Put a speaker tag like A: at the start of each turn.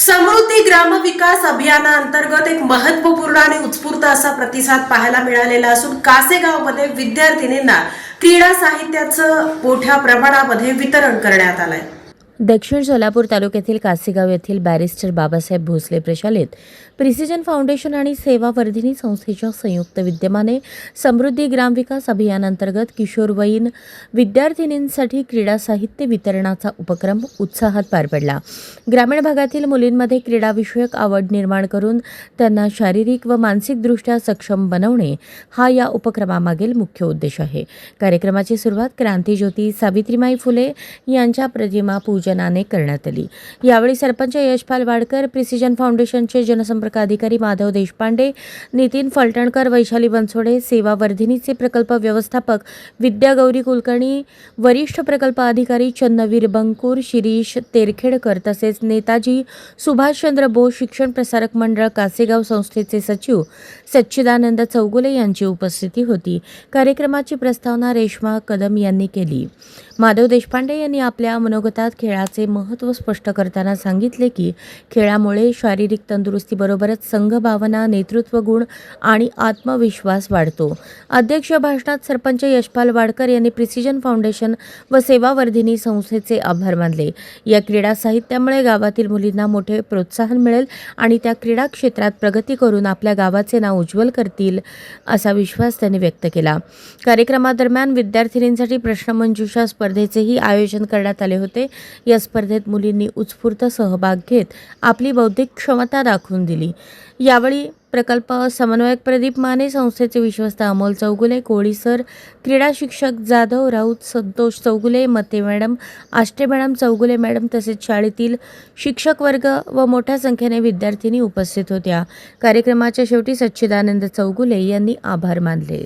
A: समृद्धी ग्रामविकास अभियानाअंतर्गत एक महत्त्वपूर्ण आणि उत्स्फूर्त असा प्रतिसाद पाहायला मिळालेला असून कासेगावमध्ये विद्यार्थिनींना क्रीडा साहित्याचं मोठ्या प्रमाणामध्ये वितरण करण्यात आलंय।
B: दक्षिण सोलापूर तालुक्यातील कासेगाव येथील बॅरिस्टर बाबासाहेब भोसले प्रशालेत प्रिसिजन फाउंडेशन आणि सेवावर्धिनी संस्थेच्या संयुक्त विद्यमाने समृद्धी ग्रामविकास अभियानांतर्गत किशोरवयीन विद्यार्थिनींसाठी क्रीडा साहित्य वितरणाचा उपक्रम उत्साहात पार पडला। ग्रामीण भागातील मुलींमध्ये क्रीडाविषयक आवड निर्माण करून त्यांना शारीरिक व मानसिकदृष्ट्या सक्षम बनवणे हा या उपक्रमामागील मुख्य उद्देश आहे। कार्यक्रमाची सुरुवात क्रांतिज्योती सावित्रीमाई फुले यांच्या प्रतिमा पूजनाने करण्यात आली। यावेळी सरपंच यशपाल वाडकर, प्रिसिजन फाउंडेशनचे जनसंपर्क अधिकारी माधव देशपांडे, नितीन फलटणकर, वैशाली बनसोडे, सेवावर्धिनीचे प्रकल्प व्यवस्थापक विद्यागौरी कुलकर्णी, वरिष्ठ प्रकल्प अधिकारी चन्नवीर बंकूर, शिरीष तेरखेडकर तसेच नेताजी सुभाषचंद्र बोस शिक्षण प्रसारक मंडळ कासेगाव संस्थेचे सचिव सच्चिदानंद चौगुले यांची उपस्थिती होती। कार्यक्रमाची प्रस्तावना रेश्मा कदम यांनी केली। माधव देशपांडे यांनी आपल्या मनोगतात खेळाचे महत्त्व स्पष्ट करताना सांगितले की खेळामुळे शारीरिक तंदुरुस्तीबरोबरच संघभावना, नेतृत्व गुण आणि आत्मविश्वास वाढतो। अध्यक्ष भाषणात सरपंच यशपाल वाडकर यांनी प्रिसिजन फाउंडेशन व सेवावर्धिनी संस्थेचे आभार मानले। या क्रीडा साहित्यामुळे गावातील मुलींना मोठे प्रोत्साहन मिळेल आणि त्या क्रीडा क्षेत्रात प्रगती करून आपल्या गावाचे नाव उज्ज्वल करतील असा विश्वास त्यांनी व्यक्त केला। कार्यक्रमादरम्यान विद्यार्थिनींसाठी प्रश्नमंजुषा स्पर्धेचेही आयोजन करण्यात आले होते। या स्पर्धेत मुलींनी उत्स्फूर्त सहभाग घेत आपली बौद्धिक क्षमता दाखवून दिली। यावेळी प्रकल्प समन्वयक प्रदीप माने, संस्थेचे विश्वस्त अमोल चौगुले, कोळी सर, क्रीडा शिक्षक जाधव राऊत, संतोष चौगुले, मते madam, Ashte madam, Chougule madam तसेच शाळेतील शिक्षक वर्ग व मोठ्या संख्येने विद्यार्थिनी उपस्थित होत्या। कार्यक्रमाच्या शेवटी सच्चिदानंद चौगुले यांनी आभार मानले।